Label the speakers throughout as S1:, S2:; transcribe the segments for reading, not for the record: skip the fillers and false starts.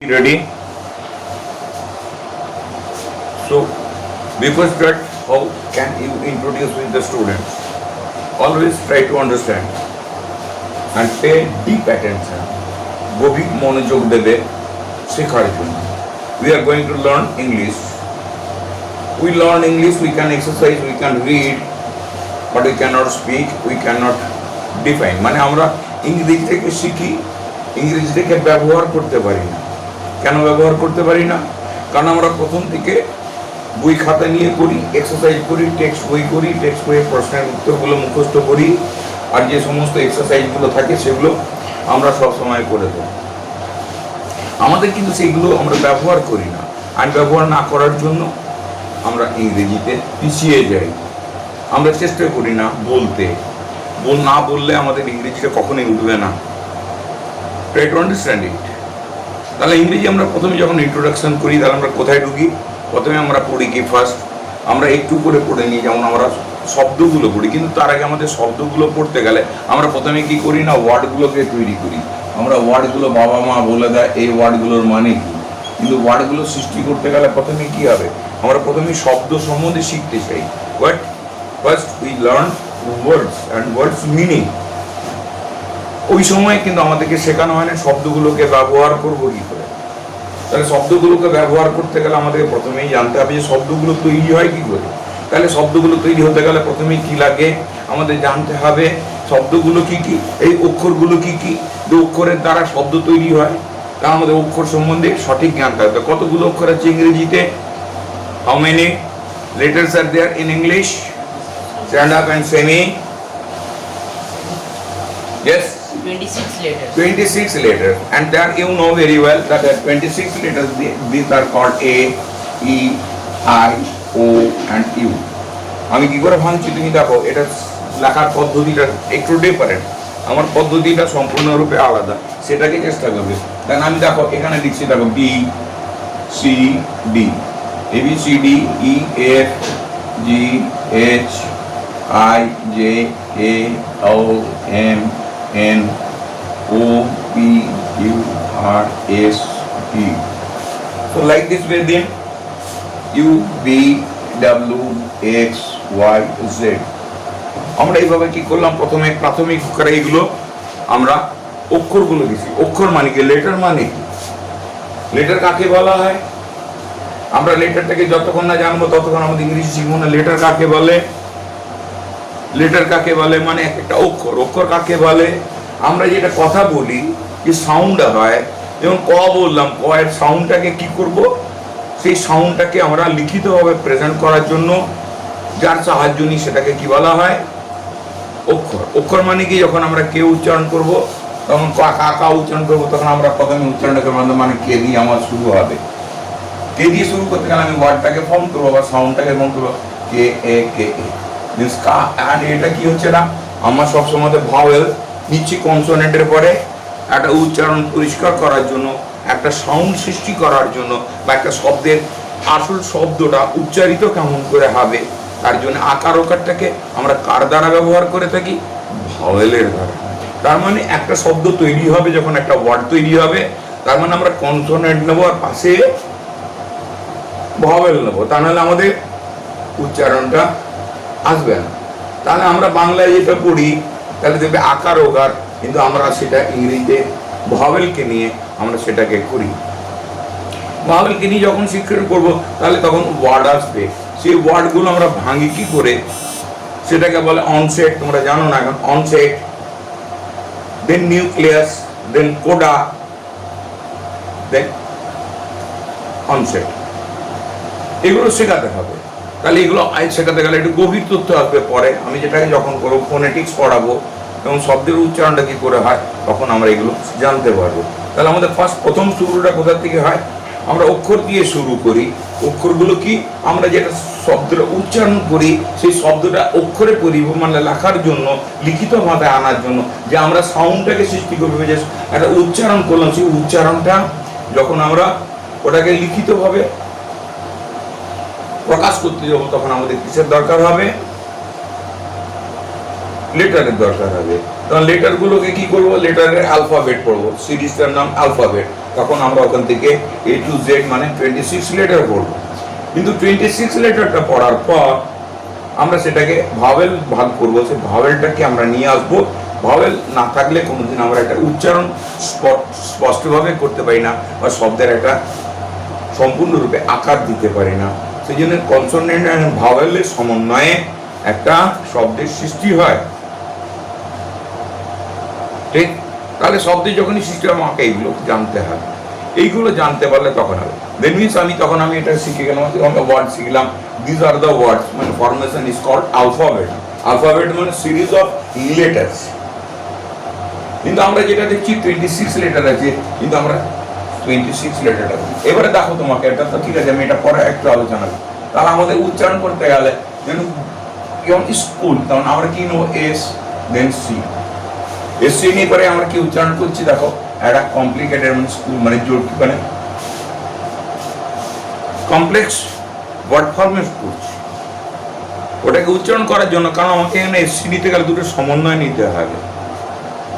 S1: Ready? So, before start, how can you introduce with the students? Always try to understand and pay deep attention. গভীর মনোযোগ দেবে শেখার জন্য. We are going to learn English. We learn English, we can exercise, we can read, but we cannot speak, we cannot define. মানে আমরা ইংরেজি থেকে শিখি, ইংরেজি থেকে ব্যবহার করতে পারি না. কেন ব্যবহার করতে পারি না? কারণ আমরা প্রথম থেকে বই খাতা নিয়ে করি, এক্সারসাইজ করি, টেক্সট বই করি, টেক্সট বইয়ের প্রশ্নের উত্তরগুলো মুখস্থ করি, আর যে সমস্ত এক্সারসাইজগুলো থাকে সেগুলো আমরা সব সময় করে দেব। আমাদের কিন্তু সেইগুলো আমরা ব্যবহার করি না, আর ব্যবহার না করার জন্য আমরা ইংরেজিতে পিছিয়ে যাই। আমরা চেষ্টা করি না বলতে, না বললে আমাদের ইংরেজিটা কখনোই উঠবে না। Try to understand it. তাহলে ইংরেজি আমরা প্রথমে যখন ইন্ট্রোডাকশন করি, তাহলে আমরা কোথায় ঢুকি? প্রথমে আমরা পড়ি কি ফার্স্ট আমরা একটু করে পড়ে নিই, যেমন আমরা শব্দগুলো পড়ি, কিন্তু তার আগে আমাদের শব্দগুলো পড়তে গেলে আমরা প্রথমে কি করি না, ওয়ার্ডগুলোকে তৈরি করি। আমরা ওয়ার্ডগুলো বাবা মা বলে দেয় এই ওয়ার্ডগুলোর মানে কি, কিন্তু ওয়ার্ডগুলো সৃষ্টি করতে গেলে প্রথমে কি হবে, আমরা প্রথমে শব্দ সম্বন্ধে শিখতে চাই। But first we learn words and words meaning. ওই সময় কিন্তু আমাদেরকে শেখানো হয় না শব্দগুলোকে ব্যবহার করবো কি করে। তাহলে শব্দগুলোকে ব্যবহার করতে গেলে আমাদেরকে প্রথমেই জানতে হবে যে শব্দগুলো তৈরি হয় কি করে। তাহলে শব্দগুলো তৈরি হতে গেলে প্রথমেই কি লাগে, আমাদের জানতে হবে শব্দগুলো কি কি, এই অক্ষরগুলো কি কি, যে অক্ষরের দ্বারা শব্দ তৈরি হয়। তা আমাদের অক্ষর সম্বন্ধে সঠিক জ্ঞান থাকবে। কতগুলো অক্ষর আছে ইংরেজিতে? How many letters are there in English? Stand up and say me. Yes?
S2: 26 letters.
S1: 26 letters, and that you know very well that 26 letters, these are called A, E, I, O and U. আমি কি করে ভাঙছি তুমি দেখো, এটা লেখার পদ্ধতিটা একটু different, আমার পদ্ধতিটা সম্পূর্ণরূপে আলাদা, সেটাকে চেষ্টা করবে। কারণ আমি দেখো এখানে লিখছি, দেখো B, C, D, A, B, C, D, E, F, G, H, I, J, K, L, M, N, O, P, Q, R, S, T. So like this way then, U, V, W, X, Y, Z. আমরা এইভাবে কি করলাম, প্রথমে প্রাথমিক করে এইগুলো আমরা অক্ষরগুলো দিছি। অক্ষর মানে কি, লেটার মানে কি, লেটার কাকে বলা হয়? আমরা লেটারটাকে যতক্ষণ না জানবো ততক্ষণ আমাদের ইংরেজি শিখবো না। লেটার কাকে বলে? লেটার কাকে বলে মানে একটা অক্ষর। অক্ষর কাকে বলে? আমরা যেটা কথা বলি, যে সাউন্ড হয়, যেমন ক বললাম, ক এর সাউন্ডটাকে কি করব, সেই সাউন্ডটাকে আমরা লিখিতভাবে প্রেজেন্ট করার জন্য যার সাহায্য নিই সেটাকে কি বলা হয়? অক্ষর। অক্ষর মানে কি, যখন আমরা কে উচ্চারণ করব, তখন কা উচ্চারণ করবো, তখন আমরা প্রথমে উচ্চারণটাকে মানে কে দিয়ে আমার শুরু হবে। কে দিয়ে শুরু করতে গেলে আমি ওয়ার্ডটাকে ফর্ম করবো বা সাউন্ডটাকে ফর্ম করবো, কে এ কে এ। এটা কি হচ্ছে না, আমার সবসময় ভাওয়েল নিচ্ছি কনসোনেন্টের পরে, একটা উচ্চারণ পরিষ্কার করার জন্য, একটা সাউন্ড সৃষ্টি করার জন্য, বা একটা শব্দের আসল শব্দটা উচ্চারিত কেমন করে হবে, তার জন্য আকার ওকারটাকে আমরা কার দ্বারা ব্যবহার করে থাকি? ভাওয়েলের দ্বারা। তার মানে একটা শব্দ তৈরি হবে, যখন একটা ওয়ার্ড তৈরি হবে, তার মানে আমরা কনসোনেন্ট নেবো আর পাশে ভাওয়েল নেবো, তা নাহলে আমাদের উচ্চারণটা আসবে না। তাহলে আমরা বাংলায় যেটা পড়ি, তাহলে দেখবে আকার ওকার, কিন্তু আমরা সেটা ইংরেজিতে ভাওয়েলকে নিয়ে আমরা সেটাকে করি। ভাওয়েলকে নিয়ে যখন শিক্ষা করবো, তাহলে তখন ওয়ার্ড আসবে। সেই ওয়ার্ডগুলো আমরা ভাঙি কি করে, সেটাকে বলে অনসেট। তোমরা জানো না এখন অনসেট, দেন নিউক্লিয়াস, দেন কোডা, দেন অনসেট, এগুলো শেখাতে হবে। তাহলে এগুলো শেখাতে গেলে একটু গভীর তথ্য আসবে পরে। আমি যেটাকে যখন করবো ফোনেটিক্স পড়াবো এবং শব্দের উচ্চারণটা কি করে হয়, তখন আমরা এগুলো জানতে পারবো। তাহলে আমাদের প্রথম শুরুটা কোথা থেকে হয়, আমরা অক্ষর দিয়ে শুরু করি। অক্ষরগুলো কি, আমরা যেটা শব্দটা উচ্চারণ করি, সেই শব্দটা অক্ষরে মানে লেখার জন্য, লিখিত ভাষায় আনার জন্য, যে আমরা সাউন্ডটাকে সৃষ্টি করবো, যে একটা উচ্চারণ করলাম, সেই উচ্চারণটা যখন আমরা ওটাকে লিখিতভাবে প্রকাশ করতে যাবো, তখন আমাদের কিসের দরকার হবে? লেটারের দরকার হবে। তখন লেটারগুলোকে কি করবো, লেটারের অ্যালফাবেট পড়বো, সিরিজটার নাম অ্যালফাবেট। তখন আমরা ওখান থেকে A to Z মানে 26 লেটার পড়বো। কিন্তু 26 লেটারটা পড়ার পর আমরা সেটাকে ভাওয়েল ভাগ করবো, সেই ভাওয়েলটাকে আমরা নিয়ে আসবো। ভাওয়েল না থাকলে কোনোদিন আমরা একটা উচ্চারণ স্পষ্টভাবে করতে পারি না, বা শব্দের একটা সম্পূর্ণরূপে আকার দিতে পারি না। সেই জন্য কনসোনেন্ট অ্যান্ড ভাওয়েলের সমন্বয়ে একটা শব্দের সৃষ্টি হয়, ঠিক? তাহলে শব্দের যখনই সৃষ্টি হয় আমাকে এইগুলো জানতে হবে। এইগুলো জানতে পারলে তখন হবে। দেন মিনস তখন আমি এটা শিখে গেলাম, ওয়ার্ড শিখলাম। দিস আর দ্য ওয়ার্ডস, মানে formation is called alphabet. Alphabet মানে সিরিজ অফ লেটার্স। কিন্তু আমরা যেটা দেখছি 26 লেটার আছে, কিন্তু আমরা 26 লেটারটা। এবারে দেখো তোমাকে এটা তো ঠিক আছে, আমি এটা পরে একটু আলোচনা করি। তাহলে আমাদের উচ্চারণ করতে গেলে যেমন স্কুল, তখন আমরা কি নেবো? এস, দেন সি। এস সি নিয়ে পরে আমরা কি উচ্চারণ করছি দেখো, একটা কমপ্লিকেটেড মানে স্কুল মানে জটিল মানে কমপ্লেক্স ওয়ার্ড ফর্মেট করছি ওটাকে উচ্চারণ করার জন্য। কারণ আমাকে এখানে এস সি নিতে গেলে দুটো সমন্বয় নিতে হবে।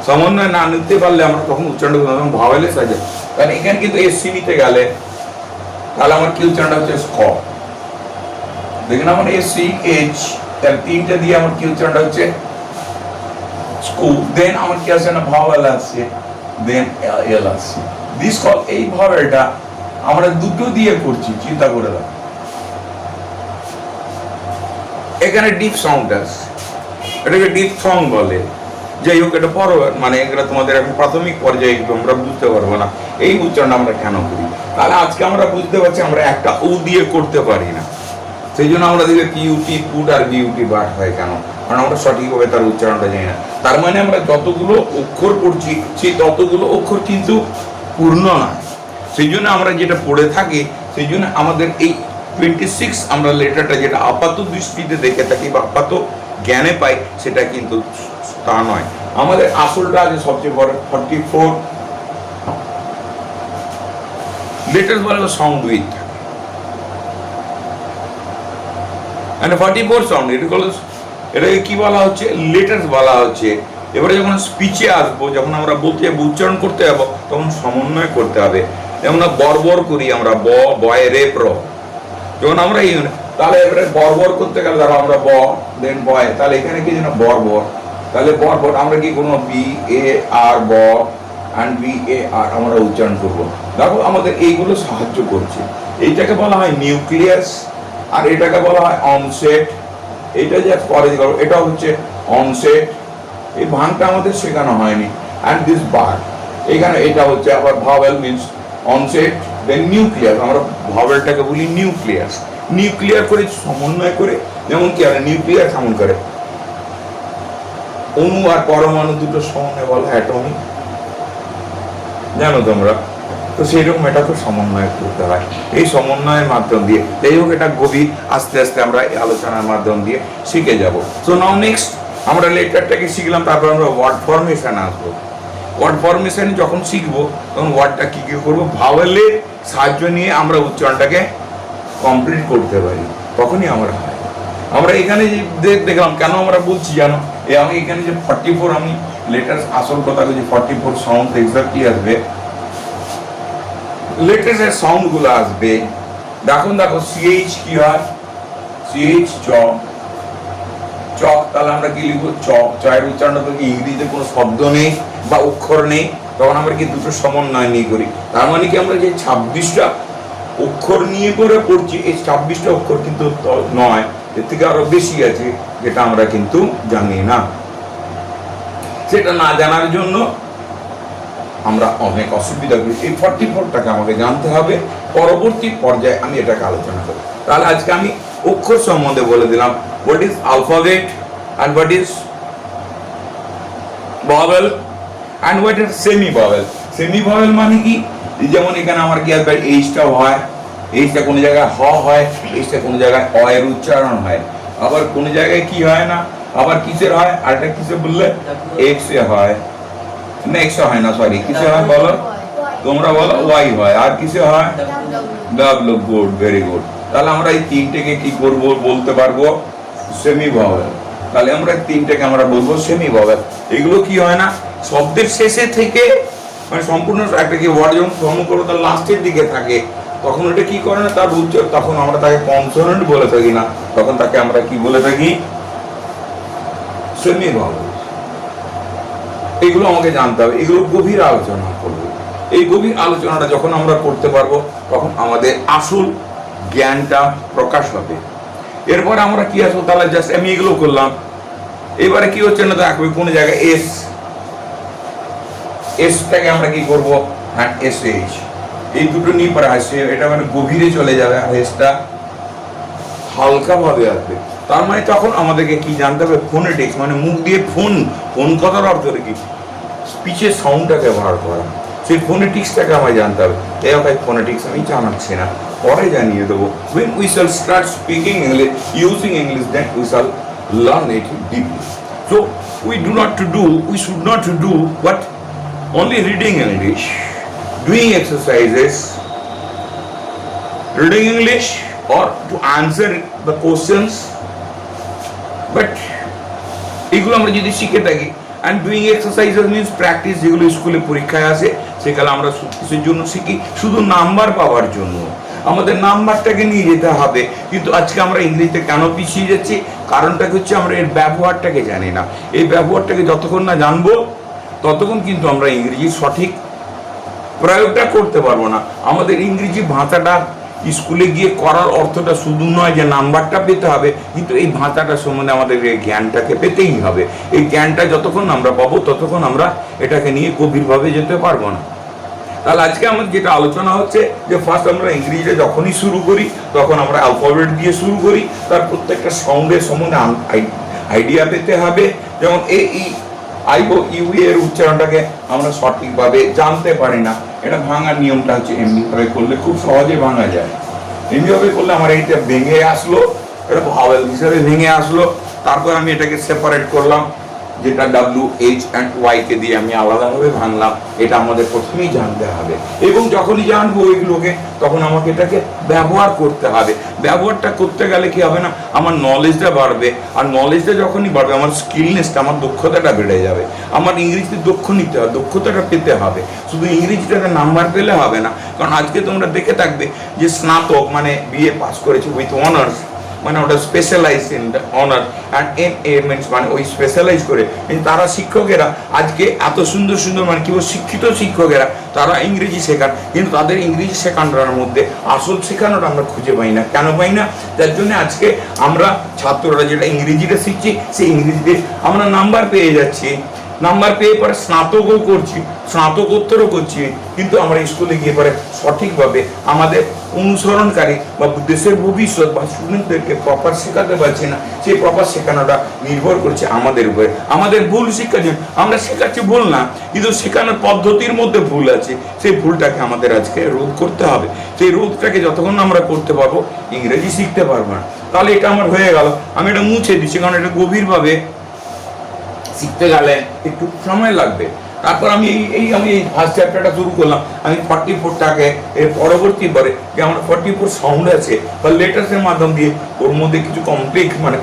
S1: সমন্বয় না নিতে পারলে আমরা তখন উচ্চারণ করতে ভাওয়েলে সাজে। কারণ এখানে কিন্তু এস সি নিতে গেলে তাহলে আমার কি উচ্চারণটা হচ্ছে স্ক। দেখেন আমার এস সি এইচ, তাহলে তিনটা দিয়ে আমার কি উচ্চারণটা হচ্ছে স্কুল। দেন আমার কি আছে না ভাওয়েল আছে, দেন এল আছে। দিস কল, এই ভাওয়েলটা আমরা দুটো দিয়ে করছি, চিন্তা করে দাও। এখানে ডিপ সাউন্ড আছে, এটাকে ডিপ সং বলে। যাই হোক, এটা পর মানে এগুলো তোমাদের এখন প্রাথমিক পর্যায়ে একটু আমরা বুঝতে পারবো না এই উচ্চারণ আমরা কেন করি। তাহলে আজকে আমরা বুঝতে পারছি আমরা একটা উ দিয়ে করতে পারি না। সেই জন্য আমরা দেখি কিউটি পুট আর বিউটি বাট হয় কেন? কারণ আমরা সঠিকভাবে তার উচ্চারণটা জানি না। তার মানে আমরা যতগুলো অক্ষর পড়ছি সেই ততগুলো অক্ষর কিন্তু পূর্ণ নয়। সেই জন্য আমরা যেটা পড়ে থাকি, সেই জন্য আমাদের এই 26 আমরা লেটারটা যেটা আপাত দৃষ্টিতে দেখে থাকি বা আপাত জ্ঞানে পাই, সেটা কিন্তু তা নয়। আমাদের আসলটা আছে সবচেয়ে বড় 44 লেটার বলে সাউন্ড উইথ, মানে 44 সাউন্ড। এটাকে কি বলা হচ্ছে? লেটার্স বলা হচ্ছে। এবারে যখন স্পিচে আসবো, যখন আমরা বলতে যাবো, উচ্চারণ করতে যাবো, তখন সমন্বয় করতে হবে। যেমন বর্বর করি আমরা ব, বয়, রে, প্র। যখন আমরা তাহলে এবারে বর্বর করতে গেলে ধরো আমরা ব, দেন বয়, তাহলে এখানে কি যেন বর্বর। তাহলে বর্বর আমরা কি কোনো বি এ আর ব অ্যান্ড বি এ আর আমরা উচ্চারণ করবো। দেখো আমাদের এইগুলো সাহায্য করছে। এইটাকে বলা হয় নিউক্লিয়াস, আর এটাকে বলা হয় অনসেট। এটা যে পরে এটা হচ্ছে অনসেট। এই ভাঙটা আমাদের শেখানো হয়নি। অ্যান্ড দিস বার, এখানে এটা হচ্ছে আবার ভাওয়েল মিনস অনসেট, দেন নিউক্লিয়াস। আমরা ভাওয়েলটাকে বলি নিউক্লিয়াস। নিউক্লিয়ার করে সমন্বয় করে, যেমন কি আর নিউক্লিয়াস এমন করে অণু আর পরমাণু দুটো সমন্বয় বলা অ্যাটমিক, জানো তোমরা তো। সেইরকম এটাকে সমন্বয় করতে হয়, এই সমন্বয়ের মাধ্যম দিয়ে। যাই হোক, এটা গভীর আস্তে আস্তে আমরা এই আলোচনার মাধ্যম দিয়ে শিখে যাব। সো নাও নেক্সট আমরা লেটারটাকে শিখলাম, তারপর আমরা ওয়ার্ড ফরমেশন আসবো। ওয়ার্ড ফরমেশন যখন শিখবো তখন ওয়ার্ডটা কি কি করবো, ভাওয়েলের সাহায্য নিয়ে আমরা উচ্চারণটাকে কমপ্লিট করতে পারি, তখনই আমরা হয়। আমরা এখানে যে দেখলাম কেন আমরা বলছি জানো, আমি এখানে যে 44 আমি লেটার আসল কথা বলছি, 44 সাউন্ড এক্স্যাক্টলি আসবে, লেটারের সাউন্ড গুলো আসবে। দেখো সিএইচ কি হয়, সিএইচ চ, চক। তাহলে আমরা কি লিখবো? চ। চয়ের উচ্চারণটা তো ইংরেজিতে কোনো শব্দ নেই বা অক্ষর নেই, তখন আমরা কি দুটো সমন্বয় নিয়ে করি। তার মানে কি আমরা যে 26টা অক্ষর নিয়ে করে পড়ছি, এই 26টা অক্ষর কিন্তু নয়, এর থেকে আরো বেশি আছে, যেটা আমরা কিন্তু জানি না। সেটা না জানার জন্য আমরা অনেক অসুবিধা করি। এই 44টাকে আমাকে জানতে হবে। পরবর্তী পর্যায়ে আমি এটাকে আলোচনা করব। তাহলে আজকে আমি অক্ষর সম্বন্ধে বলে দিলাম, what is alphabet and what is vowel and what is semi vowel. Semi vowel মানে কি? যেমন এখানে আমার কি আসবে, এইচটা হয়, এইচটা কোনো জায়গায় হ হয়, এইচটা কোনো জায়গায় অ এর উচ্চারণ হয়, আবার কোনো জায়গায় কি হয় না, আবার কিসের হয়, আরেকটা কিসে বললে এক্স এ হয় না, এক্স হয় না, সরি কিসে হয় বলো তোমরা, বলো ওয়াই হয়, আর কিসে হয় ডাব্লু। Good, very good. তাহলে আমরা এই তিনটেকে কি করব বলতে পারবো, সেমি ভাওয়েল। তাহলে আমরা তিনটেকে আমরা বলবো সেমি ভাওয়েল। এগুলো কি হয় না, শব্দের শেষে থেকে মানে সম্পূর্ণ একটা কি ওয়ার্ড যখন ফর্ম করবো তার লাস্টের দিকে থাকে, তখন ওটা কি করে না তার উচ্চারণ, তখন আমরা তাকে কনসোনেন্ট বলে থাকি না, তখন তাকে আমরা কি বলে থাকি, সেমি ভাওয়েল। এগুলো আমাকে জানতে হবে, এগুলো গভীর আলোচনা করবো। এই গভীর আলোচনাটা যখন আমরা করতে পারবো তখন আমাদের আসল জ্ঞানটা প্রকাশ হবে। এরপর আমরা কি আসবো, তাহলে জাস্ট আমি এগুলো করলাম। এবারে কি হচ্ছে না দেখো কোনো জায়গায় এসটাকে আমরা কি করবো, হ্যাঁ এসএইচ, এই দুটো নিয়ে পরে আসছে, এটা মানে গভীরে চলে যাবে, আর এসটা হালকা ভাবে আসবে। তার মানে তখন আমাদেরকে কি জানতে হবে, ফোনেটিক্স, মানে মুখ দিয়ে ফোন কথার অর্থ কি, স্পিচের সাউন্ডটাকে ব্যবহার করা, সেই ফোনেটিক্সটাকে আমায় জানতে হবে। এই অর্থাৎ ফোনেটিক্স আমি জানাচ্ছি না, পরে জানিয়ে দেবো। when we shall start speaking English, using English, then we shall learn it deeply. So we should not do what only reading English, doing exercises, reading English or to answer the questions, but এগুলো আমরা যদি শিখে থাকি, and doing exercises means practice, যেগুলো স্কুলে পরীক্ষায় আসে সেগুলো আমরা কিসের জন্য শিখি, শুধু নাম্বার পাওয়ার জন্য। আমাদের নাম্বারটাকে নিয়ে যেতে হবে, কিন্তু আজকে আমরা ইংরেজিতে কেন পিছিয়ে যাচ্ছি, কারণটা হচ্ছে আমরা এর ব্যবহারটাকে জানি না। এই ব্যবহারটাকে যতক্ষণ না জানবো ততক্ষণ কিন্তু আমরা ইংরেজির সঠিক প্রয়োগটা করতে পারবো না। আমাদের ইংরেজি ভাষাটা স্কুলে গিয়ে করার অর্থটা শুধু নয় যে নাম্বারটা পেতে হবে, কিন্তু এই ভাষাটা সম্বন্ধে আমাদের এই জ্ঞানটাকে পেতেই হবে। এই জ্ঞানটা যতক্ষণ আমরা পাবো ততক্ষণ আমরা এটাকে নিয়ে গভীরভাবে যেতে পারবো না। তাহলে আজকে আমাদের যেটা আলোচনা হচ্ছে যে ফার্স্ট আমরা ইংরেজিটা যখনই শুরু করি তখন আমরা অ্যালফাবেট দিয়ে শুরু করি, তার প্রত্যেকটা সাউন্ডের সম্বন্ধে আইডিয়া পেতে হবে। যেমন আই ও ইউ এর উচ্চারণটাকে আমরা সঠিকভাবে জানতে পারি না, এটা ভাঙার নিয়মটা হচ্ছে এমনিভাবে করলে খুব সহজে ভাঙা যায়। এমনিভাবে করলে আমার এইটা ভেঙে আসলো, এটা ভাওয়েল হিসাবে ভেঙে আসলো, তারপর আমি এটাকে সেপারেট করলাম, যেটা WH&Y কে দিয়ে আমি আলাদাভাবে ভাঙলাম। এটা আমাদের প্রথমেই জানতে হবে, এবং যখনই জানবো ওইগুলোকে তখন আমাকে এটাকে ব্যবহার করতে হবে। ব্যবহারটা করতে গেলে কি হবে না, আমার নলেজটা বাড়বে, আর নলেজটা যখনই বাড়বে আমার স্কিলনেসটা, আমার দক্ষতাটা বেড়ে যাবে। আমার ইংরেজিতে দক্ষতাটা পেতে হবে, শুধু ইংরেজিটাতে নাম্বার পেলে হবে না। কারণ আজকে তোমরা দেখে থাকবে যে স্নাতক মানে বিএ পাস করেছে উইথ অনার্স, মানে ওটা specialise in the honour, and MA means মানে ওই স্পেশালাইজ করে তারা শিক্ষকেরা আজকে এত সুন্দর সুন্দর মানে কি শিক্ষিত শিক্ষকেরা তারা ইংরেজি শেখান, কিন্তু তাদের ইংরেজি শেখানোর মধ্যে আসল শেখানোটা আমরা খুঁজে পাই না। কেন পাই না? যার জন্য আজকে আমরা ছাত্ররা যেটা ইংরেজিটা শিখছি সেই ইংরেজিতে আমরা নাম্বার পেয়ে যাচ্ছি, নাম্বার পেয়ে পরে স্নাতকও করছি, স্নাতকোত্তরও করছি, কিন্তু আমরা স্কুলে গিয়ে পরে সঠিকভাবে আমাদের অনুসরণকারী বা দেশের ভবিষ্যৎ বা স্টুডেন্টদেরকে প্রপার শেখাতে পারছি না। সেই প্রপার শেখানোটা নির্ভর করছে আমাদের উপরে। আমাদের ভুল শিক্ষার জন্য আমরা শেখাচ্ছি ভুল না, কিন্তু শেখানোর পদ্ধতির মধ্যে ভুল আছে, সেই ভুলটাকে আমাদের আজকে রোধ করতে হবে। সেই রোধটাকে যতক্ষণ আমরা করতে পারবো ইংরেজি শিখতে পারবো না। তাহলে এটা আমার হয়ে গেল, আমি এটা মুছে দিচ্ছি, কারণ এটা গভীরভাবে শিখতে গেলে একটু সময় লাগবে। তারপর আমি এই ফার্স্ট চ্যাপ্টারটা শুরু করলাম, আমি 44টাকে এর পরবর্তী পরে যে আমার 44 সাউন্ড আছে বা লেটার্সের মাধ্যম দিয়ে ওর মধ্যে কিছু কমপ্লেক্স মানে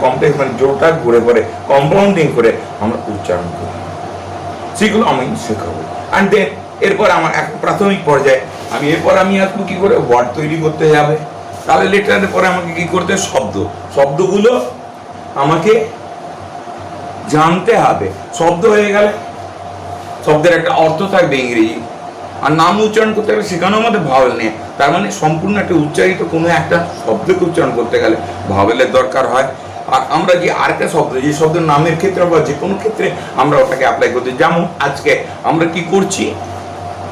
S1: জোরটা ঘুরে পরে কম্পাউন্ডিং করে আমরা উচ্চারণ করি, সেগুলো আমি শেখাবো। অ্যান্ড দেন এরপর আমার এক প্রাথমিক পর্যায়ে আমি আসবো কি করে ওয়ার্ড তৈরি করতে যাবে। তাহলে লেটারের পরে আমাকে কি করতে, শব্দগুলো আমাকে জানতে হবে। শব্দ হয়ে গেলে শব্দের একটা অর্থ থাকবে ইংরেজি, আর নাম উচ্চারণ করতে গেলে সেখানেও আমাদের ভাওয়েল নেই। তার মানে সম্পূর্ণ একটা উচ্চারিত কোনো একটা শব্দকে উচ্চারণ করতে গেলে ভাওয়েলের দরকার হয়। আর আমরা যে আরেকটা শব্দ, যে শব্দের নামের ক্ষেত্রে বা যে কোনো ক্ষেত্রে আমরা ওটাকে অ্যাপ্লাই করতে, যেমন আজকে আমরা কি করছি,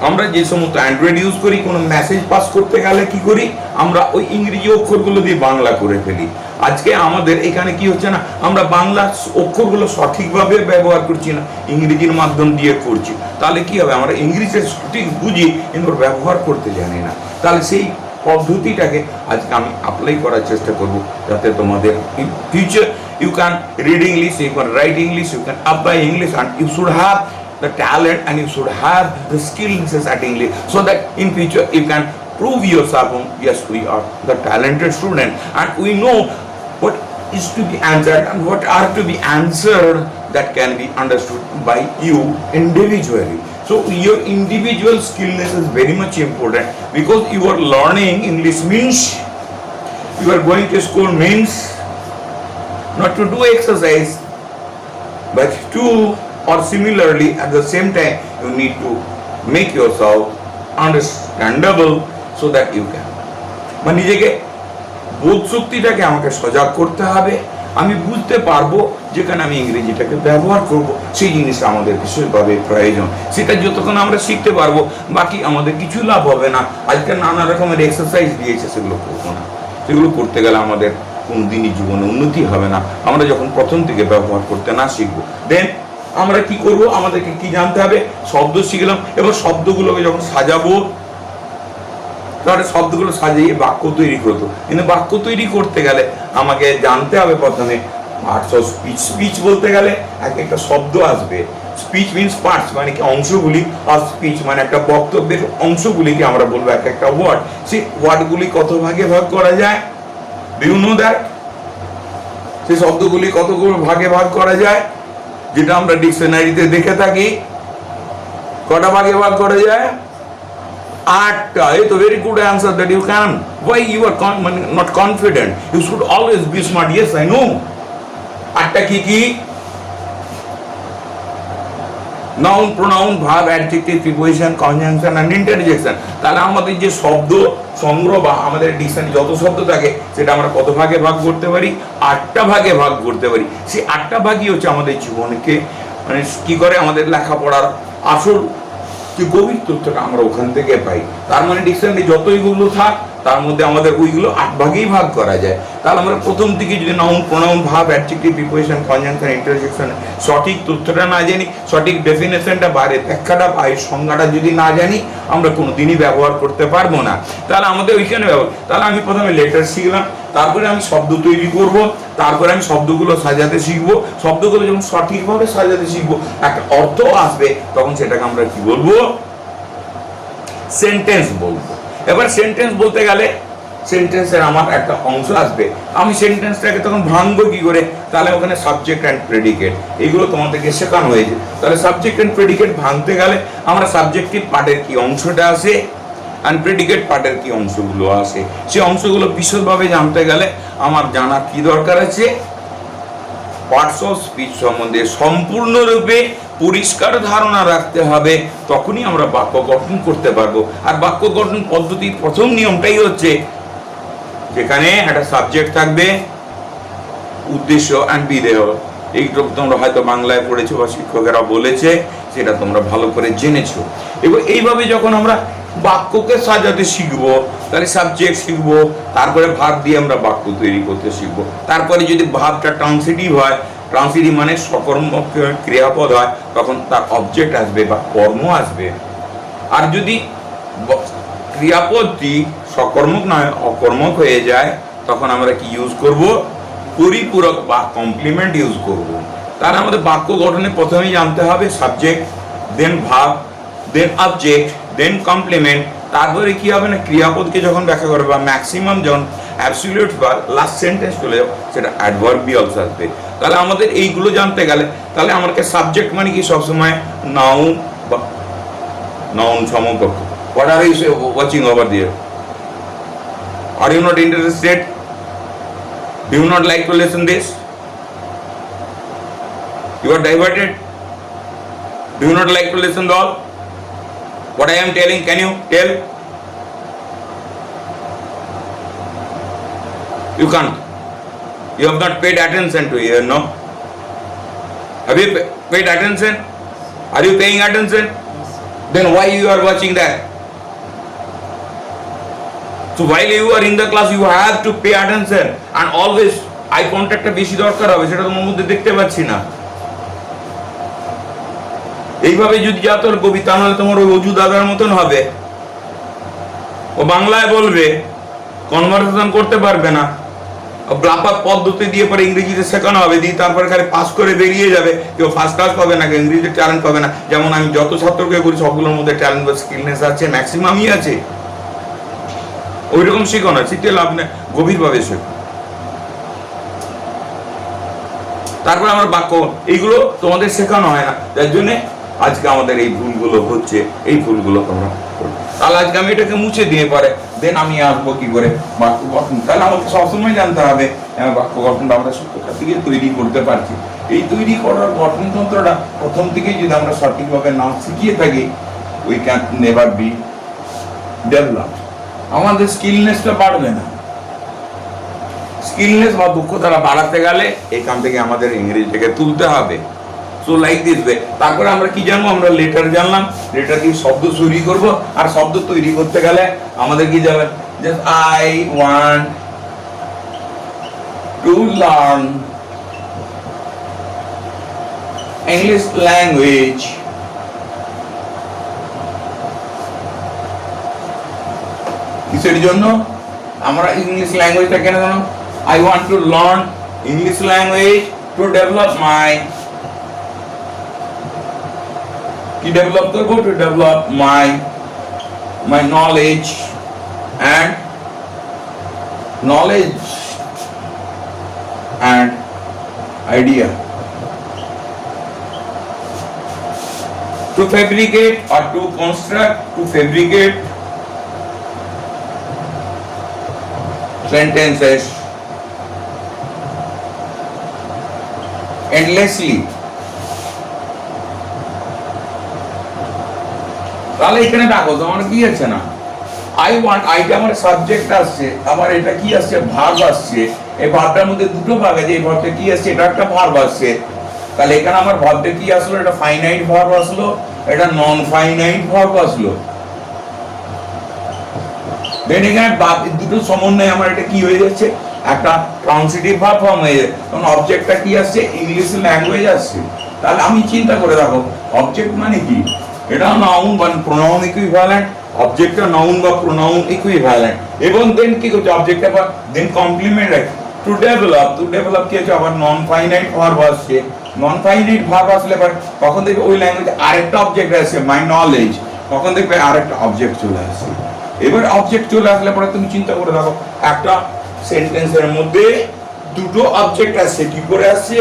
S1: আমরা যে সমস্ত অ্যান্ড্রয়েড ইউজ করি কোনো মেসেজ পাস করতে গেলে কি করি, আমরা ওই ইংরেজি অক্ষরগুলো দিয়ে বাংলা করে ফেলি। আজকে আমাদের এখানে কি হচ্ছে না, আমরা বাংলা অক্ষরগুলো সঠিকভাবে ব্যবহার করছি না, ইংরেজির মাধ্যম দিয়ে করছি। তাহলে কি হবে, আমরা ইংরেজি সঠিক বুঝি কিন্তু ব্যবহার করতে জানি না। তাহলে সেই পদ্ধতিটাকে আজকে আমি অ্যাপ্লাই করার চেষ্টা করব, যাতে তোমাদের in future you can read English, you can write English, you can apply English, and you should have the talent and you should have the skills at English, so that in future you can prove yourself, yes, we are the talented student and we know what is to be answered and what are to be answered that can be understood by you individually. So your individual skillness is very much important, because you are learning English means you are going to school means not to do exercise, but to, or similarly at the same time you need to make yourself understandable so that you can, মানে নিজেকে বোধ শক্তিটাকে আমাকে সজাগ করতে হবে, আমি বুঝতে পারবো যেখানে আমি ইংরেজিটাকে ব্যবহার করব, সেই জিনিসটা আমাদের বিশেষভাবে প্রয়োজন। সেটা যতক্ষণ আমরা শিখতে পারবো, বাকি আমাদের কিছু লাভ হবে না। আজকে নানা রকমের এক্সারসাইজ দিয়েছে, সেগুলো করবো না। সেগুলো করতে গেলে আমাদের কোনোদিনই জীবনে উন্নতি হবে না, আমরা যখন প্রথম থেকে ব্যবহার করতে না শিখবো। দেন আমরা কি করব, আমাদেরকে কি জানতে হবে, শব্দ শিখলাম, এবার শব্দগুলোকে যখন সাজাবো, তাহলে শব্দগুলো সাজিয়ে বাক্য তৈরি করতো। কিন্তু বাক্য তৈরি করতে গেলে আমাকে জানতে হবে প্রথমে পার্টস অফ স্পিচ। স্পিচ বলতে গেলে এক একটা শব্দ আসবে। স্পিচ মিনস পার্টস, মানে কি অংশগুলি, আর স্পিচ মানে একটা বক্তব্যের অংশগুলিকে আমরা বলবো এক একটা ওয়ার্ড। সেই ওয়ার্ডগুলি কত ভাগে ভাগ করা যায়, ডু ইউ নো দ্যাট? সেই শব্দগুলি কতগুলো ভাগে ভাগ করা যায়, যেটা আমরা ডিকশনারিতে দেখে থাকি। কটা ভাগে ভাগ করা যায়? 8টা। এই তো very good answer that you can. Why you are not confident? You should always be smart. Yes I know. 8টা কি কি? Noun, pronoun, verb, adjective, preposition, conjunction and interjection. তাহলে আমাদের যে শব্দ সংগ্রহ বা আমাদের ডিকশনারি যত শব্দ থাকে, সেটা আমরা কত ভাগে ভাগ করতে পারি? 8টা ভাগে ভাগ করতে পারি। সেই 8টা ভাগই হচ্ছে আমাদের জীবনকে, মানে কি করে আমাদের লেখাপড়ার আসল যে গভীর তথ্যটা আমরা ওখান থেকে পাই। তার মানে ডিকশনারি যতইগুলো থাক, তার মধ্যে আমাদের ওইগুলো 8 ভাগেই ভাগ করা যায়। তাহলে আমরা প্রথম থেকে যদি noun, pronoun, verb, adjective, preposition, conjunction, interjection সঠিক তথ্যটা না জানি, সঠিক ডেফিনেশনটা বাইরে ব্যাখ্যাটা বা সংজ্ঞাটা যদি না জানি, আমরা কোনোদিনই ব্যবহার করতে পারবো না। তাহলে আমাদের ওইখানে ব্যবহার, তাহলে আমি প্রথমে লেটার শিখলাম, তারপরে আমি শব্দ তৈরি করব, তারপরে আমি শব্দগুলো সাজাতে শিখবো। শব্দগুলো যখন সঠিকভাবে সাজাতে শিখবো, একটা অর্থ আসবে, তখন সেটাকে আমরা কি বলবো? সেন্টেন্স বলবো। এবার সেন্টেন্স বলতে গেলে সেন্টেন্সের আমার একটা অংশ আসবে, আমি সেন্টেন্সটাকে তখন ভাঙবো কি করে? তাহলে ওখানে সাবজেক্ট অ্যান্ড প্রেডিকেট, এইগুলো তোমাদেরকে শেখানো হয়েছে। তাহলে সাবজেক্ট অ্যান্ড প্রেডিকেট ভাঙতে গেলে আমরা সাবজেক্টিভ পার্টের কি অংশটা আসে, অ্যান্ড প্রেডিকেট পার্টের কি অংশগুলো আসে, সেই অংশগুলো বিশদভাবে জানতে গেলে আমার জানা কি দরকার আছে? পার্টস অফ স্পিচ সম্বন্ধে সম্পূর্ণরূপে পরিষ্কার ধারণা রাখতে হবে, তখনই আমরা বাক্য গঠন করতে পারবো। আর বাক্য গঠন পদ্ধতির প্রথম নিয়মটাই হচ্ছে, যেখানে একটা সাবজেক্ট থাকবে, উদ্দেশ্য অ্যান্ড বিধেয়। এইটুকু তোমরা হয়তো বাংলায় পড়েছো বা শিক্ষকেরা বলেছে, সেটা তোমরা ভালো করে জেনেছো। এবার এইভাবে যখন আমরা বাক্যকে সাজাতে শিখবো, তাহলে সাবজেক্ট শিখবো, তারপরে ভার্ব দিয়ে আমরা বাক্য তৈরি করতে শিখবো। তারপরে যদি ভার্বটা ট্রান্সিটিভ হয়, ট্রান্সিটিভ মানে সকর্মক ক্রিয়াপদ হয়, তখন তার অবজেক্ট আসবে বা কর্ম আসবে। আর যদি ক্রিয়াপদটি সকর্মক নয় অকর্মক হয়ে যায়, তখন আমরা কি ইউজ করব? পরিপূরক বা কমপ্লিমেন্ট ইউজ করব। তাহলে আমাদের বাক্য গঠনে প্রথমেই জানতে হবে subject, then verb, then object, then complement. তারপরে কি হবে না, ক্রিয়াপদকে যখন ব্যাখ্যা করবে বা ম্যাক্সিমাম যখন অ্যাবসলিউট বা লাস্ট সেন্টেন্স চলে যাবে, সেটা অ্যাডভার্বিয়ালস আসবে। তাহলে আমাদের এইগুলো জানতে গেলে, তাহলে আমাকে সাবজেক্ট মানে কি সবসময় নাউন বা নাউন সমকক্ষ। What are you watching over there? Are you not interested? Do you not like to listen this? You are diverted? Do you not like to listen to all? What I am telling, can you tell? You can't. You have not paid attention to it, no? Have you paid attention? Are you paying attention? Then why you are watching that? So while you are in the class, you have to pay attention and always eye contact টা বেশি দরকার হবে, সেটা তোমার মধ্যে দেখতে পাচ্ছি না। এইভাবে যদি যাও তোর কবিতা, নাহলে তোমার ওই অজু দাদার মতন হবে, ও বাংলায় বলবে, কনভারসেশন করতে পারবে না, ব্লাপার পদ্ধতি দিয়ে পরে ইংরেজিতে শেখানো হবে, দিয়ে তারপরে খালি পাস করে বেরিয়ে যাবে, কেউ ফার্স্ট ক্লাস পাবে না, কেউ ইংরেজিতে ট্যালেন্ট পাবে না। যেমন আমি যত ছাত্রকে করি, সবগুলোর মধ্যে ট্যালেন্ট বা স্কিলনেস আছে, ম্যাক্সিমামই আছে। ওই রকম শেখো না, শিখতে লাভ নেই, গভীরভাবে শেখো। তারপরে আমার বাক্য, এইগুলো তোমাদের শেখানো হয় না, যার জন্যে আজকে আমাদের এই ভুলগুলো হচ্ছে, এই ভুলগুলো আমরা করবো। তাহলে আজকে আমি এটাকে মুছে দিয়ে পারে দেন আমি আসবো কি করে বাক্য গঠন। তাহলে আমাকে সবসময় জানতে হবে বাক্য গঠনটা আমরা কোথা থেকে তৈরি করতে পারছি। এই তৈরি করার গঠনতন্ত্রটা প্রথম থেকেই যদি আমরা সঠিকভাবে না শিখিয়ে থাকি, we can never be develop. আমাদের স্কিলনেসটা বাড়বে না। স্কিলনেস বা দক্ষতা বাড়াতে গেলে এখান থেকে আমাদের ইংরেজিটাকে তুলতে হবে। So like this way. তারপরে আমরা কি জানবো? আমরা লেটার জানলাম, লেটার দিয়ে শব্দ তৈরি করব। আর শব্দ তৈরি করতে গেলে আমাদের কি যাবে? Just I want to learn English language. কিসের জন্য আমরা ইংলিশ ল্যাঙ্গুয়েজটা কেন জানো? I want to learn English language to develop my knowledge and idea. To fabricate or to construct, to fabricate sentences endlessly. তাহলে এখানে দেখো তোমার কি আছে না, আই ওয়ান্ট, আইটা আমার সাবজেক্ট আসছে, আমার এটা কি আসছে? ভার্ব আসছে। এই ভার্বটার মধ্যে দুটো ভাগ আছে, এই ভার্বটা কি আসছে? এটা একটা ভার্ব আসছে। তাহলে এখানে আমার ভার্বটা কি আসলো? এটা ফাইনাইট ভার্ব আসলো, এটা নন ফাইনাইট ভার্ব আসলো। দেন এখানে দুটো সমন্বয়ে আমার এটা কি হয়ে যাচ্ছে? একটা ট্রান্সিটিভ ভার্ব ফর্ম হয়ে যায়। কারণ অবজেক্টটা কি আসছে? ইংলিশ ল্যাঙ্গুয়েজ আসছে। তাহলে আমি চিন্তা করে দেখো অবজেক্ট মানে কি? এটা নাউন বা প্রোনাউন ইকুইভ্যালেন্ট। অবজেক্টটা নাউন বা প্রোনাউন ইকুইভ্যালেন্ট। এবং দেন কি করছে? অবজেক্টটা বা দেন কমপ্লিমেন্ট রাখছে। টু ডেভেলপ, টু ডেভেলপ কি হচ্ছে? আবার নন ফাইনাইট ভার্ব আসছে। নন ফাইনাইট ভার্ব আসলে পর তখন দেখবে ওই ল্যাঙ্গুয়েজে আরেকটা অবজেক্ট আসছে, মাই নলেজ। তখন দেখবে আরেকটা অবজেক্ট চলে আসছে। এবার অবজেক্ট চলে আসলে পরে তুমি চিন্তা করে দেখো একটা সেন্টেন্সের মধ্যে দুটো অবজেক্ট আসছে। কি করে আসছে?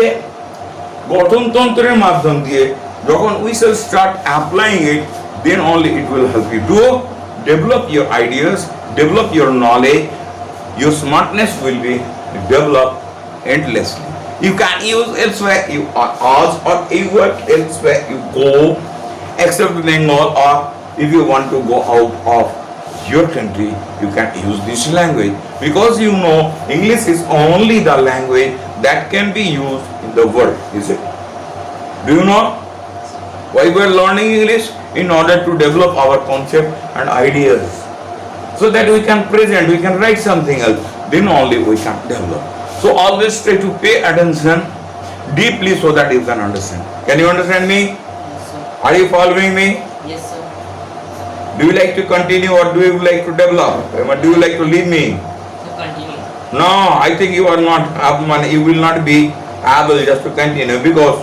S1: গঠনতন্ত্রের মাধ্যম দিয়ে। যখন we shall start applying it, then only it will help you to develop your ideas, develop your knowledge. Your smartness will be developed endlessly. You can use elsewhere you are asked, or anywhere elsewhere you go except Bengal, or if you want to go out of your country, you can use this language, because you know English is only the language that can be used in the world, is it? Do you know why we are learning English? In order to develop our concept and ideas, so that we can present, we can write something else, then only we can develop. So always try to pay attention deeply so that you can understand. Can you understand me?
S2: Yes, sir.
S1: Are you following me?
S2: Yes, sir.
S1: Do you like to continue or do you like to develop? Or do you like to leave me?
S2: So continue.
S1: No, I think you are not, you will not be able just to continue, because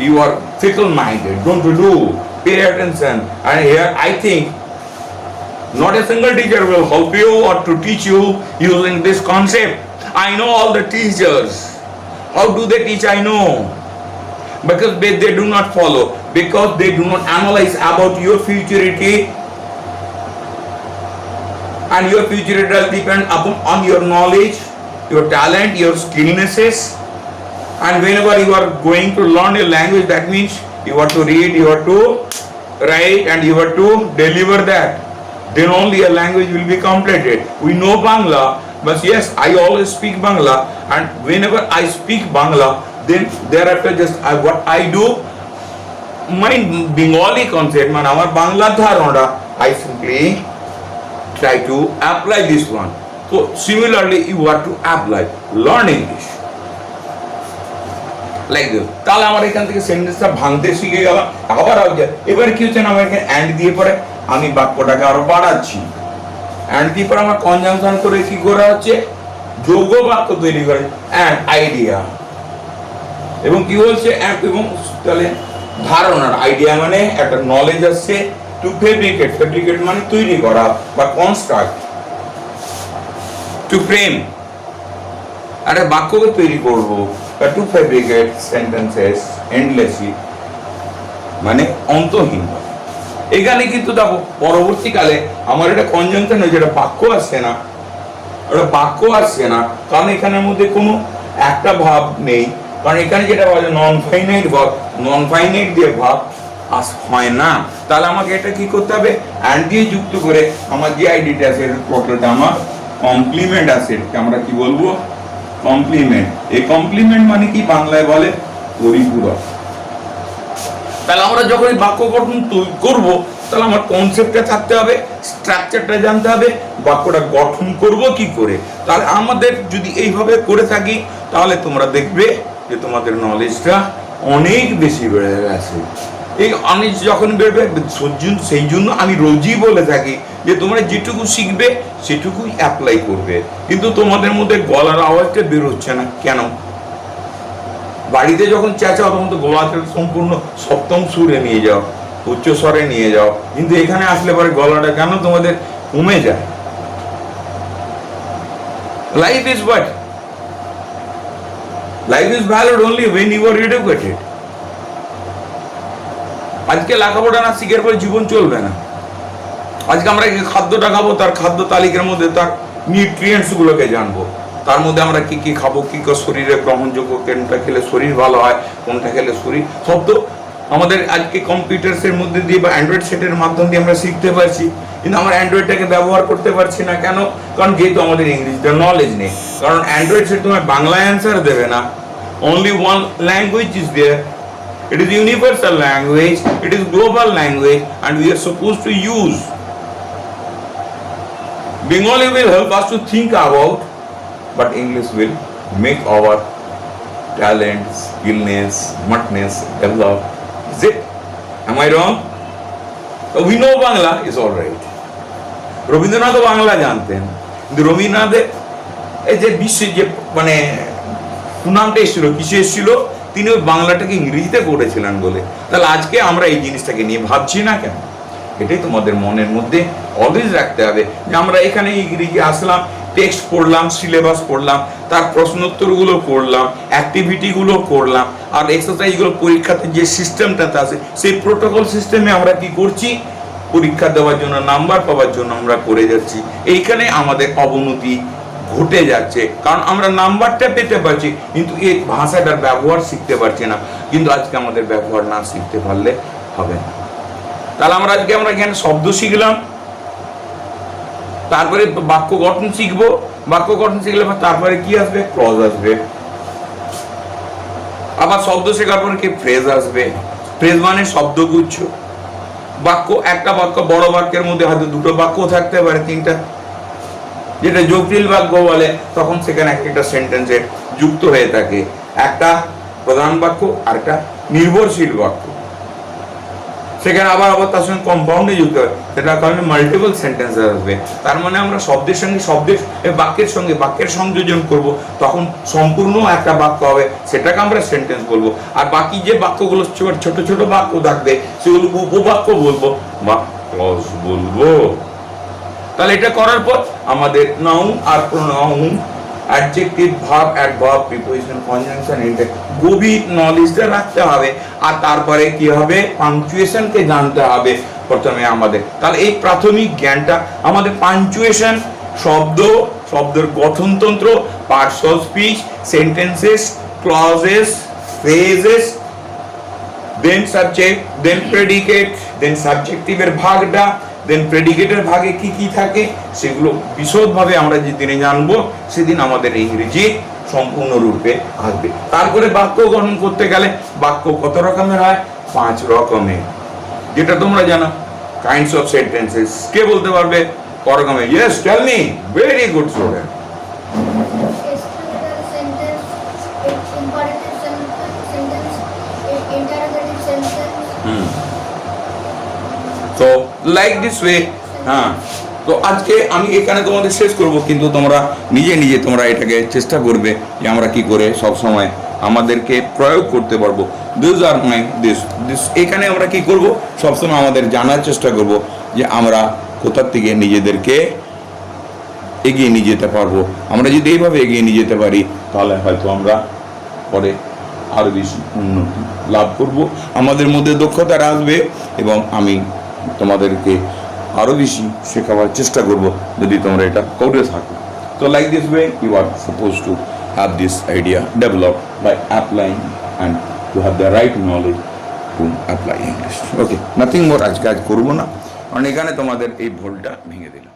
S1: you are fickle-minded. Don't do. Pay attention. And here I think not a single teacher will help you or to teach you using this concept. I know all the teachers. How do they teach? I know. Because they do not follow. Because they do not analyze about your futurity. And your futurity will depend on your knowledge, your talent, your skillnesses. And whenever you are going to learn a language, that means you have to read, you have to write, and you have to deliver that. Then only a language will be completed. We know Bangla, but yes, I always speak Bangla, and whenever I speak Bangla, then thereafter what I do, my Bengali concept, man, our Bangla dharana, I simply try to apply this one. So similarly, you have to apply, learn English. Like this. তাহলে আমার এখান থেকে সেন্টেন্সটা ভাঙতে শিখে গেলাম। আবার এবার কি হচ্ছে না, আমার এখানে অ্যান্ড দিয়ে পরে আমি বাক্যটাকে আরো বাড়াচ্ছি। অ্যান্ড দিয়ে পরে আমার কনজাংশন করে কি করা হচ্ছে? যোগ্য বাক্য তৈরি করে অ্যান্ড আইডিয়া। এবং কি বলছে? এবং তাহলে ধারণার আইডিয়া মানে একটা নলেজ আসছে। টু ফেব্রিকেট, ফেব্রিকেট মানে তৈরি করা বা কনস্ট্রাক্ট। টু ফ্রেম, একটা বাক্যকে তৈরি করবো। To fabricate sentences endlessly, মানে অন্তহীন। এখানে কিন্তু দেখো পরবর্তীকালে আমার এটা কনজাংশন হয়েছে, এটা বাক্য আসছে না, ওটা বাক্য আসছে না, কারণ এখানের মধ্যে কোনো একটা ভাব নেই। কারণ এখানে যেটা বলে নন ফাইনাইট ভাব, নন ফাইনাইট দিয়ে ভাব হয় না। তাহলে আমাকে এটা কি করতে হবে, অ্যান্ড দিয়ে যুক্ত করে আমার যে আইডিটা আছে টোটালটা আমার কমপ্লিমেন্ট আছে, আমরা কি বলবো, কমপ্লিমেন্ট। এই কমপ্লিমেন্ট মানে কি বাংলায় বলে পরিপূরক। তাহলে আমরা যখন বাক্য গঠন করব, তাহলে আমার কনসেপ্টটা থাকতে হবে, স্ট্রাকচারটা জানতে হবে, বাক্যটা গঠন করব কি করে। তাহলে আমাদের যদি এইভাবে করে থাকি, তাহলে তোমরা দেখবে যে তোমাদের নলেজটা অনেক বেশি বেড়ে গেছে। এই নলেজ যখন বেড়বে, সেই জন্য আমি রোজই বলে থাকি যে তোমরা যেটুকু শিখবে সেটুকুই অ্যাপ্লাই করবে। কিন্তু তোমাদের মধ্যে গলার আওয়াজটা বেরোচ্ছে না কেন? বাড়িতে যখন চেঁচাও তখন তো গলাটা সম্পূর্ণ সপ্তম সুরে নিয়ে যাও, উচ্চ স্বরে নিয়ে যাও, কিন্তু এখানে আসলে পরে গলাটা কেন তোমাদের কমে যায়? Life is what, life is valid only when you are educated. আজকে লেখাপড়া না শিখের পরে জীবন চলবে না। আজকে আমরা খাদ্যটা খাবো, তার খাদ্য তালিকার মধ্যে তার নিউট্রিয়েন্টস গুলোকে জানবো, তার মধ্যে আমরা কি কি খাবো, কি কি শরীরে গ্রহণযোগ্য, কোনটা খেলে শরীর ভালো হয়, কোনটা খেলে শরীর, সব তো আমাদের আজকে কম্পিউটার্সের মধ্যে দিয়ে বা অ্যান্ড্রয়েড সেটের মাধ্যম দিয়ে আমরা শিখতে পারছি। কিন্তু আমরা অ্যান্ড্রয়েডটাকে ব্যবহার করতে পারছি না কেন? কারণ যেহেতু আমাদের ইংলিশটা নলেজ নেই। কারণ অ্যান্ড্রয়েড সেট তোমার বাংলায় অ্যান্সার দেবে না, only one language is there, it is universal language, it is global language, and we are supposed to use. Bengali will help us to think about, but English will make our talent, skillness, smartness develop. Is it? Am I wrong? So we know Bangla is all right. Rabindranath Bangla জানতেন, কিন্তু রবীন্দ্রনাথের এই যে বিশ্বের যে মানে সুনামটা এসেছিল, কিসে এসেছিল? তিনি ওই বাংলাটাকে ইংরেজিতে করেছিলেন বলে। তাহলে আজকে আমরা এই জিনিসটাকে নিয়ে ভাবছি না কেন? এটাই তোমাদের মনের মধ্যে অলওয়েজ রাখতে হবে যে আমরা এখানে ইংরেজি আসলাম, টেক্সট পড়লাম, সিলেবাস পড়লাম, তার প্রশ্নোত্তরগুলো পড়লাম, অ্যাক্টিভিটিগুলো করলাম, আর এক্সারসাইজগুলো পরীক্ষাতে যে সিস্টেমটাতে আছে সেই প্রোটোকল সিস্টেমে আমরা কি করছি, পরীক্ষা দেওয়ার জন্য, নাম্বার পাওয়ার জন্য আমরা করে যাচ্ছি। এইখানে আমাদের অবনতি ঘটে যাচ্ছে, কারণ আমরা নাম্বারটা পেতে পারছি কিন্তু এই ভাষাটার ব্যবহার শিখতে পারছি না। কিন্তু আজকে আমাদের ব্যবহার না শিখতে পারলে হবে না। তাহলে আমরা আজকে এখানে শব্দ শিখলাম, তারপরে বাক্য গঠন শিখবো, বাক্য গঠন শিখলে তারপরে কি আসবে, ক্লজ আসবে, আবার শব্দ শেখার পরে কি ফ্রেজ আসবে। ফ্রেজ মানে শব্দগুচ্ছ। বাক্য, একটা বাক্য, বড় বাক্যের মধ্যে হয়তো দুটো বাক্য থাকতে পারে, তিনটা, যেটা জটিল বাক্য বলে, তখন সেখানে একটা সেন্টেন্সে যুক্ত হয়ে থাকে একটা প্রধান বাক্য আর একটা নির্ভরশীল বাক্য, সেখানে আবার তার সঙ্গে কম্পাউন্ডে যুক্ত হয়, সেটার কারণে মাল্টিপল সেন্টেন্স আসবে। তার মানে আমরা শব্দের সঙ্গে শব্দের, বাক্যের সঙ্গে বাক্যের সংযোজন করব, তখন সম্পূর্ণ একটা বাক্য হবে, সেটাকে আমরা সেন্টেন্স বলবো। আর বাকি যে বাক্যগুলো ছোট ছোট বাক্য থাকবে সেগুলো উপবাক্য বলবো বা ক্লজ বলবো। তাহলে এটা করার পর আমাদের নাউন আর pronoun, adjective, verb, adverb, preposition, conjunction, inter, গভীর নলেজটা রাখতে হবে। আর তারপরে কি হবে, পাংচুয়েশনকে জানতে হবে প্রথমে আমাদের। তাহলে এই প্রাথমিক জ্ঞানটা আমাদের পাংচুয়েশন, শব্দ, শব্দের গঠনতন্ত্র, parts of speech, sentences, clauses, phrases, then subject, then predicate, then সাবজেক্টিভের ভাগটা, দেন প্রেডিকেটের ভাগে কি কি থাকে সেগুলো বিশদভাবে আমরা যেদিনে জানবো সেদিন আমাদের ইংরেজি সম্পূর্ণরূপে আসবে। তারপরে বাক্য গঠন করতে গেলে বাক্য কত রকমের হয়, 5 রকমের, যেটা তোমরা জানো। কাইন্ডস অফ সেন্টেন্সেস কে বলতে পারবে ক রকমের? Yes, tell me. Very good student. তো লাইক দিস ওয়ে। হ্যাঁ, তো আজকে আমি এখানে তোমাদের শেষ করব, কিন্তু তোমরা নিজে নিজে তোমরা এটাকে চেষ্টা করবে যে আমরা কি করে সব সময় আমাদেরকে প্রয়োগ করতে পারবো। This are my this this এখানে আমরা কি করব, সবসময় আমাদের জানার চেষ্টা করব যে আমরা কোথার থেকে নিজেদেরকে এগিয়ে নিয়ে যেতে পারবো। আমরা যদি এইভাবে এগিয়ে নিয়ে যেতে পারি তাহলে হয়তো আমরা পরে
S2: আরও বেশি উন্নতি লাভ করব, আমাদের মধ্যে দক্ষতা আসবে এবং আমি তোমাদেরকে আরও বেশি শেখাবার চেষ্টা করব যদি তোমরা এটা করে থাকো। So like this way you are supposed to have this idea developed by applying and to have the right knowledge to apply English. Okay, nothing more, আজকে করবো না কারণ এখানে তোমাদের এই ভুলটা ভেঙে দিলাম।